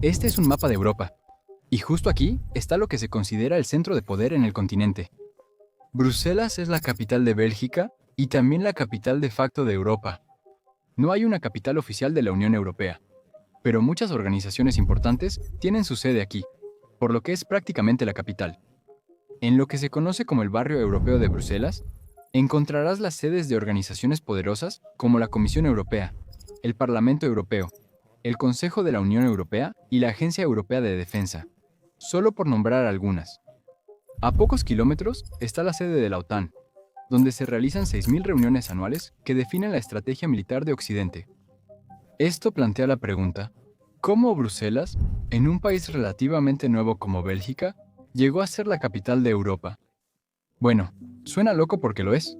Este es un mapa de Europa, y justo aquí está lo que se considera el centro de poder en el continente. Bruselas es la capital de Bélgica y también la capital de facto de Europa. No hay una capital oficial de la Unión Europea, pero muchas organizaciones importantes tienen su sede aquí, por lo que es prácticamente la capital. En lo que se conoce como el Barrio Europeo de Bruselas, encontrarás las sedes de organizaciones poderosas como la Comisión Europea, el Parlamento Europeo, el Consejo de la Unión Europea y la Agencia Europea de Defensa, solo por nombrar algunas. A pocos kilómetros está la sede de la OTAN, donde se realizan 6.000 reuniones anuales que definen la estrategia militar de Occidente. Esto plantea la pregunta, ¿cómo Bruselas, en un país relativamente nuevo como Bélgica, llegó a ser la capital de Europa? Bueno, suena loco porque lo es.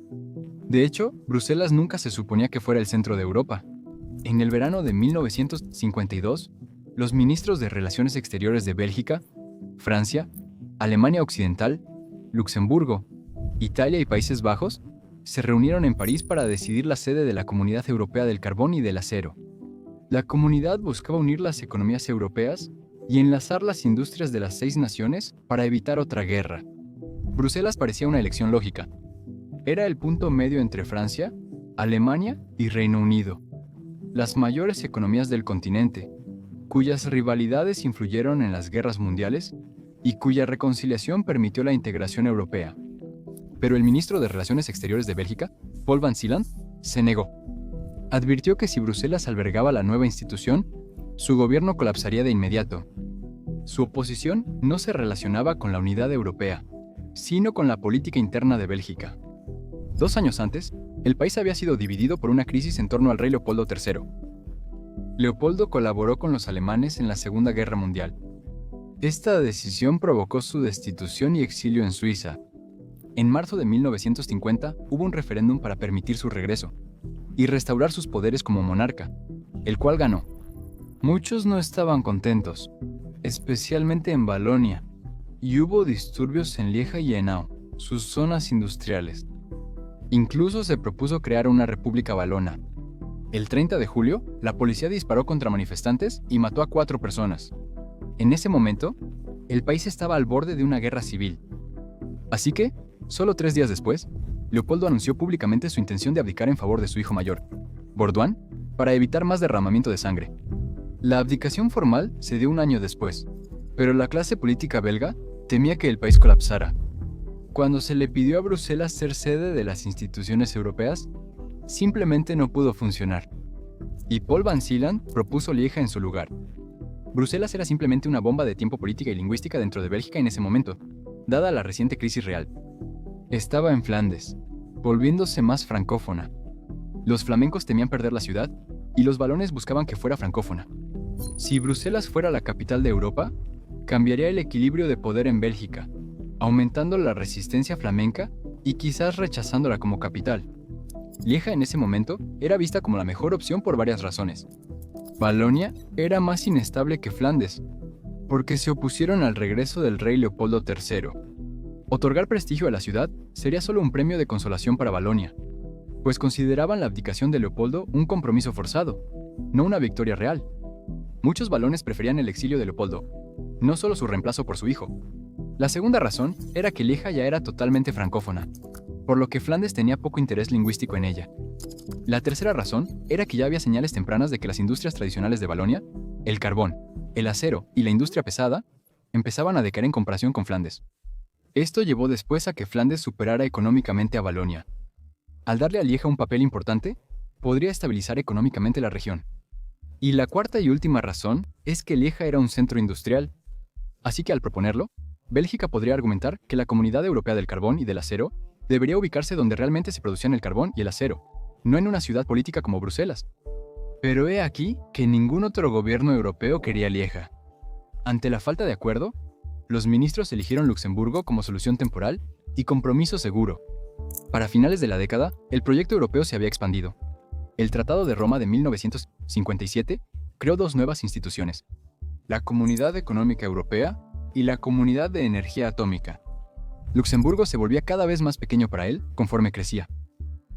De hecho, Bruselas nunca se suponía que fuera el centro de Europa. En el verano de 1952, los ministros de Relaciones Exteriores de Bélgica, Francia, Alemania Occidental, Luxemburgo, Italia y Países Bajos se reunieron en París para decidir la sede de la Comunidad Europea del Carbón y del Acero. La comunidad buscaba unir las economías europeas y enlazar las industrias de las 6 naciones para evitar otra guerra. Bruselas parecía una elección lógica. Era el punto medio entre Francia, Alemania y Reino Unido, las mayores economías del continente, cuyas rivalidades influyeron en las guerras mundiales y cuya reconciliación permitió la integración europea. Pero el ministro de Relaciones Exteriores de Bélgica, Paul van Zeeland, se negó. Advirtió que si Bruselas albergaba la nueva institución, su gobierno colapsaría de inmediato. Su oposición no se relacionaba con la unidad europea, sino con la política interna de Bélgica. 2 años antes, el país había sido dividido por una crisis en torno al rey Leopoldo III. Leopoldo colaboró con los alemanes en la Segunda Guerra Mundial. Esta decisión provocó su destitución y exilio en Suiza. En marzo de 1950 hubo un referéndum para permitir su regreso y restaurar sus poderes como monarca, el cual ganó. Muchos no estaban contentos, especialmente en Valonia, y hubo disturbios en Lieja y Henao, sus zonas industriales. Incluso se propuso crear una república valona. El 30 de julio, la policía disparó contra manifestantes y mató a 4 personas. En ese momento, el país estaba al borde de una guerra civil. Así que, solo 3 días después, Leopoldo anunció públicamente su intención de abdicar en favor de su hijo mayor, Bordoin, para evitar más derramamiento de sangre. La abdicación formal se dio un año después, pero la clase política belga temía que el país colapsara. Cuando se le pidió a Bruselas ser sede de las instituciones europeas, simplemente no pudo funcionar. Y Paul van Zeeland propuso Lieja en su lugar. Bruselas era simplemente una bomba de tiempo política y lingüística dentro de Bélgica en ese momento, dada la reciente crisis real. Estaba en Flandes, volviéndose más francófona. Los flamencos temían perder la ciudad y los valones buscaban que fuera francófona. Si Bruselas fuera la capital de Europa, cambiaría el equilibrio de poder en Bélgica, aumentando la resistencia flamenca y quizás rechazándola como capital. Lieja en ese momento era vista como la mejor opción por varias razones. Valonia era más inestable que Flandes, porque se opusieron al regreso del rey Leopoldo III. Otorgar prestigio a la ciudad sería solo un premio de consolación para Valonia, pues consideraban la abdicación de Leopoldo un compromiso forzado, no una victoria real. Muchos valones preferían el exilio de Leopoldo, no solo su reemplazo por su hijo. La segunda razón era que Lieja ya era totalmente francófona, por lo que Flandes tenía poco interés lingüístico en ella. La tercera razón era que ya había señales tempranas de que las industrias tradicionales de Valonia, el carbón, el acero y la industria pesada, empezaban a decaer en comparación con Flandes. Esto llevó después a que Flandes superara económicamente a Valonia. Al darle a Lieja un papel importante, podría estabilizar económicamente la región. Y la cuarta y última razón es que Lieja era un centro industrial. Así que al proponerlo, Bélgica podría argumentar que la Comunidad Europea del Carbón y del Acero debería ubicarse donde realmente se producían el carbón y el acero, no en una ciudad política como Bruselas. Pero he aquí que ningún otro gobierno europeo quería Lieja. Ante la falta de acuerdo, los ministros eligieron Luxemburgo como solución temporal y compromiso seguro. Para finales de la década, el proyecto europeo se había expandido. El Tratado de Roma de 1957 creó 2 nuevas instituciones, la Comunidad Económica Europea y la Comunidad de Energía Atómica. Luxemburgo se volvía cada vez más pequeño para él conforme crecía.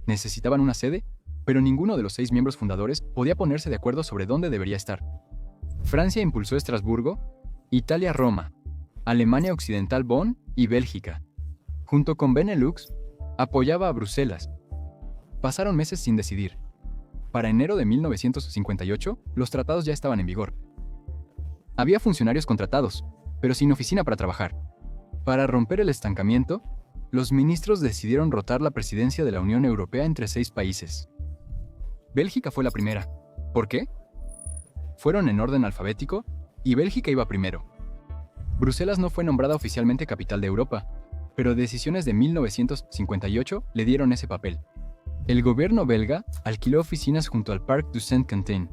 Necesitaban una sede, pero ninguno de los 6 miembros fundadores podía ponerse de acuerdo sobre dónde debería estar. Francia impulsó Estrasburgo, Italia Roma, Alemania Occidental Bonn y Bélgica. Junto con Benelux, apoyaba a Bruselas. Pasaron meses sin decidir. Para enero de 1958, los tratados ya estaban en vigor. Había funcionarios contratados, pero sin oficina para trabajar. Para romper el estancamiento, los ministros decidieron rotar la presidencia de la Unión Europea entre 6 países. Bélgica fue la primera. ¿Por qué? Fueron en orden alfabético y Bélgica iba primero. Bruselas no fue nombrada oficialmente capital de Europa, pero decisiones de 1958 le dieron ese papel. El gobierno belga alquiló oficinas junto al Parc du Saint-Quentin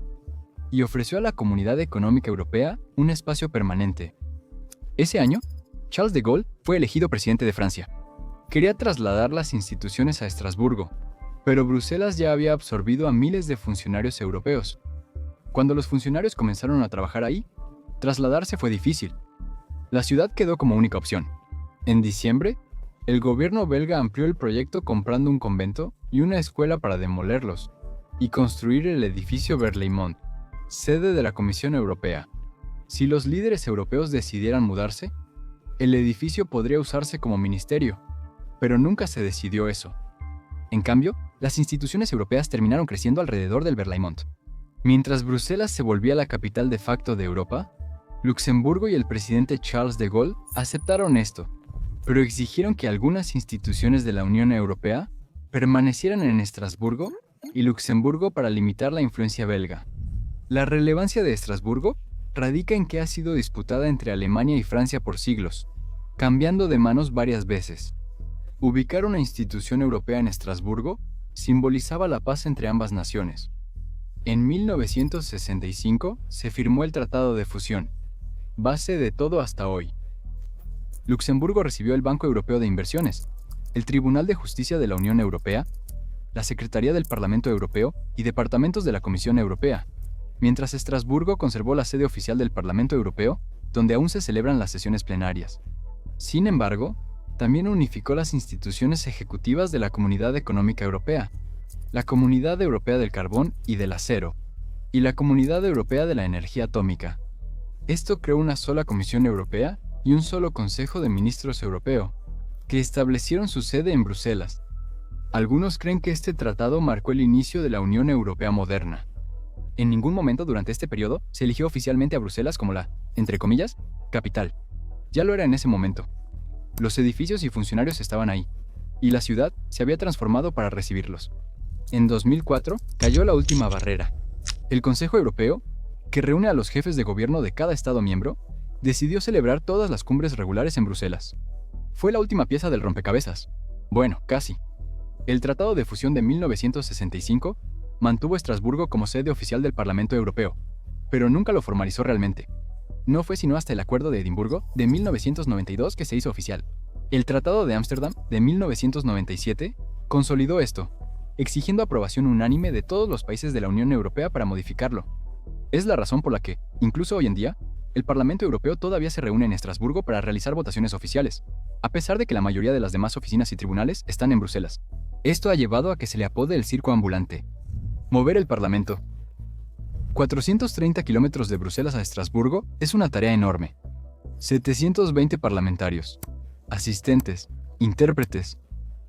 y ofreció a la Comunidad Económica Europea un espacio permanente. Ese año, Charles de Gaulle fue elegido presidente de Francia. Quería trasladar las instituciones a Estrasburgo, pero Bruselas ya había absorbido a miles de funcionarios europeos. Cuando los funcionarios comenzaron a trabajar ahí, trasladarse fue difícil. La ciudad quedó como única opción. En diciembre, el gobierno belga amplió el proyecto comprando un convento y una escuela para demolerlos y construir el edificio Berlaymont, sede de la Comisión Europea. Si los líderes europeos decidieran mudarse, el edificio podría usarse como ministerio, pero nunca se decidió eso. En cambio, las instituciones europeas terminaron creciendo alrededor del Berlaymont. Mientras Bruselas se volvía la capital de facto de Europa, Luxemburgo y el presidente Charles de Gaulle aceptaron esto, pero exigieron que algunas instituciones de la Unión Europea permanecieran en Estrasburgo y Luxemburgo para limitar la influencia belga. La relevancia de Estrasburgo radica en que ha sido disputada entre Alemania y Francia por siglos, cambiando de manos varias veces. Ubicar una institución europea en Estrasburgo simbolizaba la paz entre ambas naciones. En 1965 se firmó el Tratado de Fusión, base de todo hasta hoy. Luxemburgo recibió el Banco Europeo de Inversiones, el Tribunal de Justicia de la Unión Europea, la Secretaría del Parlamento Europeo y departamentos de la Comisión Europea, mientras Estrasburgo conservó la sede oficial del Parlamento Europeo, donde aún se celebran las sesiones plenarias. Sin embargo, también unificó las instituciones ejecutivas de la Comunidad Económica Europea, la Comunidad Europea del Carbón y del Acero, y la Comunidad Europea de la Energía Atómica. Esto creó una sola Comisión Europea y un solo Consejo de Ministros Europeo, que establecieron su sede en Bruselas. Algunos creen que este tratado marcó el inicio de la Unión Europea moderna. En ningún momento durante este periodo se eligió oficialmente a Bruselas como la, entre comillas, capital. Ya lo era en ese momento. Los edificios y funcionarios estaban ahí, y la ciudad se había transformado para recibirlos. En 2004 cayó la última barrera. El Consejo Europeo, que reúne a los jefes de gobierno de cada Estado miembro, decidió celebrar todas las cumbres regulares en Bruselas. Fue la última pieza del rompecabezas. Bueno, casi. El Tratado de Fusión de 1965 mantuvo Estrasburgo como sede oficial del Parlamento Europeo, pero nunca lo formalizó realmente. No fue sino hasta el Acuerdo de Edimburgo de 1992 que se hizo oficial. El Tratado de Ámsterdam de 1997 consolidó esto, exigiendo aprobación unánime de todos los países de la Unión Europea para modificarlo. Es la razón por la que, incluso hoy en día, el Parlamento Europeo todavía se reúne en Estrasburgo para realizar votaciones oficiales, a pesar de que la mayoría de las demás oficinas y tribunales están en Bruselas. Esto ha llevado a que se le apode el circo ambulante. Mover el Parlamento. 430 kilómetros de Bruselas a Estrasburgo es una tarea enorme. 720 parlamentarios, asistentes, intérpretes,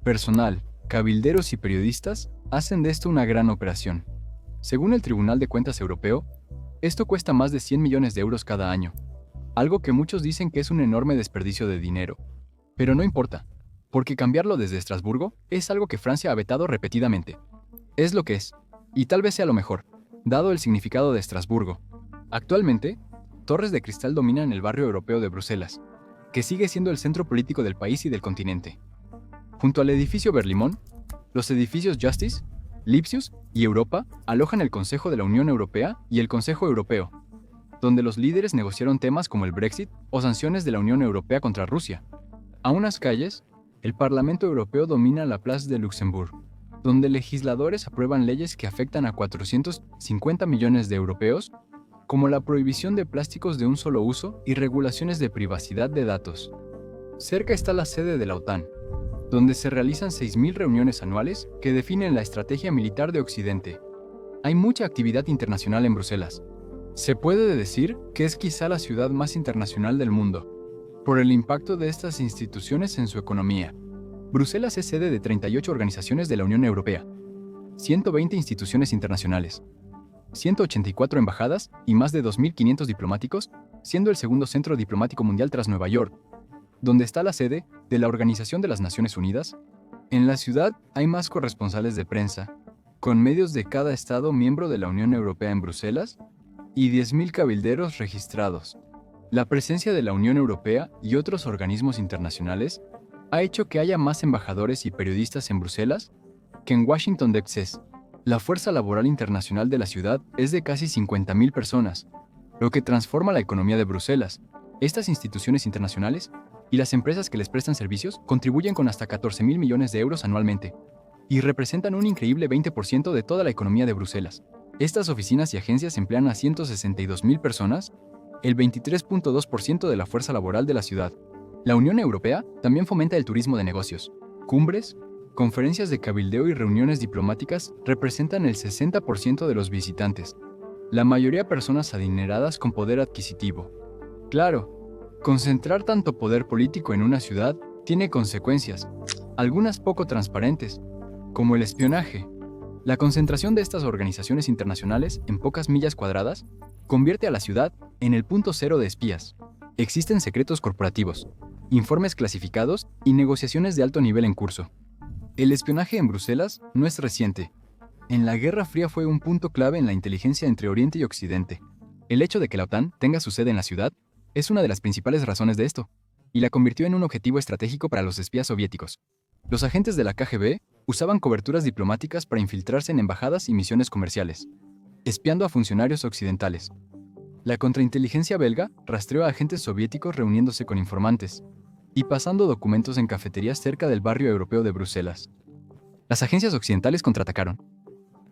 personal, cabilderos y periodistas hacen de esto una gran operación. Según el Tribunal de Cuentas Europeo, esto cuesta más de 100 millones de euros cada año, algo que muchos dicen que es un enorme desperdicio de dinero. Pero no importa, porque cambiarlo desde Estrasburgo es algo que Francia ha vetado repetidamente. Es lo que es, y tal vez sea lo mejor, dado el significado de Estrasburgo. Actualmente, torres de cristal dominan el barrio europeo de Bruselas, que sigue siendo el centro político del país y del continente. Junto al edificio Berlaymont, los edificios Justice, Lipsius y Europa alojan el Consejo de la Unión Europea y el Consejo Europeo, donde los líderes negociaron temas como el Brexit o sanciones de la Unión Europea contra Rusia. A unas calles, el Parlamento Europeo domina la Place de Luxembourg, donde legisladores aprueban leyes que afectan a 450 millones de europeos, como la prohibición de plásticos de un solo uso y regulaciones de privacidad de datos. Cerca está la sede de la OTAN, donde se realizan 6.000 reuniones anuales que definen la estrategia militar de Occidente. Hay mucha actividad internacional en Bruselas. Se puede decir que es quizá la ciudad más internacional del mundo, por el impacto de estas instituciones en su economía. Bruselas es sede de 38 organizaciones de la Unión Europea, 120 instituciones internacionales, 184 embajadas y más de 2.500 diplomáticos, siendo el segundo centro diplomático mundial tras Nueva York, donde está la sede de la Organización de las Naciones Unidas. En la ciudad hay más corresponsales de prensa, con medios de cada estado miembro de la Unión Europea en Bruselas, y 10.000 cabilderos registrados. La presencia de la Unión Europea y otros organismos internacionales ha hecho que haya más embajadores y periodistas en Bruselas que en Washington, D.C. La fuerza laboral internacional de la ciudad es de casi 50.000 personas, lo que transforma la economía de Bruselas. Estas instituciones internacionales y las empresas que les prestan servicios contribuyen con hasta 14.000 millones de euros anualmente y representan un increíble 20% de toda la economía de Bruselas. Estas oficinas y agencias emplean a 162.000 personas, el 23.2% de la fuerza laboral de la ciudad. La Unión Europea también fomenta el turismo de negocios. Cumbres, conferencias de cabildeo y reuniones diplomáticas representan el 60% de los visitantes, la mayoría personas adineradas con poder adquisitivo. Claro, concentrar tanto poder político en una ciudad tiene consecuencias, algunas poco transparentes, como el espionaje. La concentración de estas organizaciones internacionales en pocas millas cuadradas convierte a la ciudad en el punto cero de espías. Existen secretos corporativos, informes clasificados y negociaciones de alto nivel en curso. El espionaje en Bruselas no es reciente. En la Guerra Fría fue un punto clave en la inteligencia entre Oriente y Occidente. El hecho de que la OTAN tenga su sede en la ciudad es una de las principales razones de esto, y la convirtió en un objetivo estratégico para los espías soviéticos. Los agentes de la KGB usaban coberturas diplomáticas para infiltrarse en embajadas y misiones comerciales, espiando a funcionarios occidentales. La contrainteligencia belga rastreó a agentes soviéticos reuniéndose con informantes y pasando documentos en cafeterías cerca del barrio europeo de Bruselas. Las agencias occidentales contraatacaron.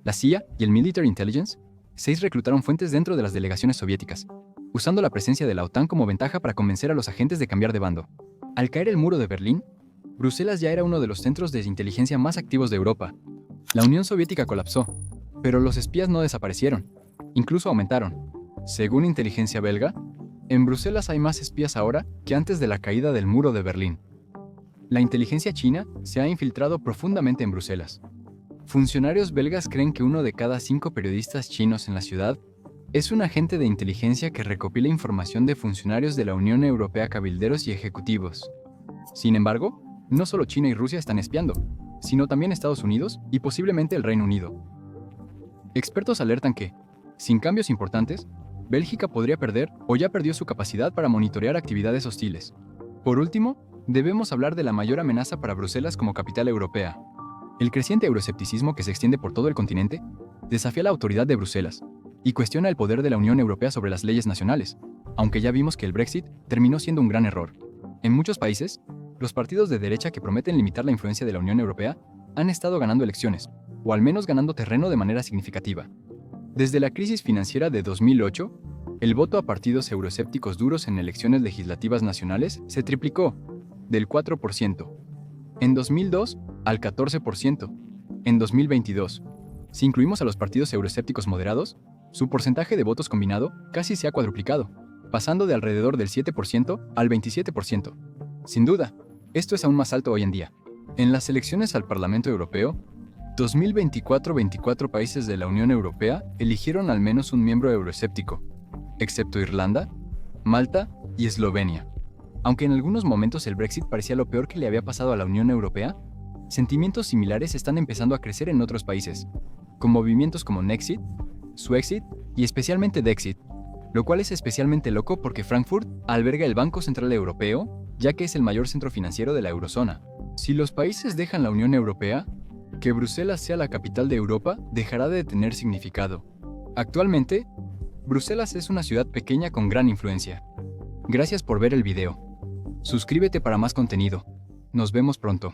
La CIA y el Military Intelligence 6 reclutaron fuentes dentro de las delegaciones soviéticas, usando la presencia de la OTAN como ventaja para convencer a los agentes de cambiar de bando. Al caer el muro de Berlín, Bruselas ya era uno de los centros de inteligencia más activos de Europa. La Unión Soviética colapsó, pero los espías no desaparecieron, incluso aumentaron. Según inteligencia belga, en Bruselas hay más espías ahora que antes de la caída del muro de Berlín. La inteligencia china se ha infiltrado profundamente en Bruselas. Funcionarios belgas creen que 1 de cada 5 periodistas chinos en la ciudad es un agente de inteligencia que recopila información de funcionarios de la Unión Europea, cabilderos y ejecutivos. Sin embargo, no solo China y Rusia están espiando, sino también Estados Unidos y posiblemente el Reino Unido. Expertos alertan que, sin cambios importantes, Bélgica podría perder o ya perdió su capacidad para monitorear actividades hostiles. Por último, debemos hablar de la mayor amenaza para Bruselas como capital europea. El creciente euroescepticismo que se extiende por todo el continente desafía la autoridad de Bruselas y cuestiona el poder de la Unión Europea sobre las leyes nacionales, aunque ya vimos que el Brexit terminó siendo un gran error. En muchos países, los partidos de derecha que prometen limitar la influencia de la Unión Europea han estado ganando elecciones, o al menos ganando terreno de manera significativa. Desde la crisis financiera de 2008, el voto a partidos euroescépticos duros en elecciones legislativas nacionales se triplicó, del 4%, en 2002 al 14%, en 2022. Si incluimos a los partidos euroescépticos moderados, su porcentaje de votos combinado casi se ha cuadruplicado, pasando de alrededor del 7% al 27%. Sin duda, esto es aún más alto hoy en día. En las elecciones al Parlamento Europeo, 24 países de la Unión Europea eligieron al menos un miembro euroescéptico, excepto Irlanda, Malta y Eslovenia. Aunque en algunos momentos el Brexit parecía lo peor que le había pasado a la Unión Europea, sentimientos similares están empezando a crecer en otros países, con movimientos como Nexit, Suexit y especialmente Dexit, lo cual es especialmente loco porque Frankfurt alberga el Banco Central Europeo, ya que es el mayor centro financiero de la eurozona. Si los países dejan la Unión Europea, que Bruselas sea la capital de Europa dejará de tener significado. Actualmente, Bruselas es una ciudad pequeña con gran influencia. Gracias por ver el video. Suscríbete para más contenido. Nos vemos pronto.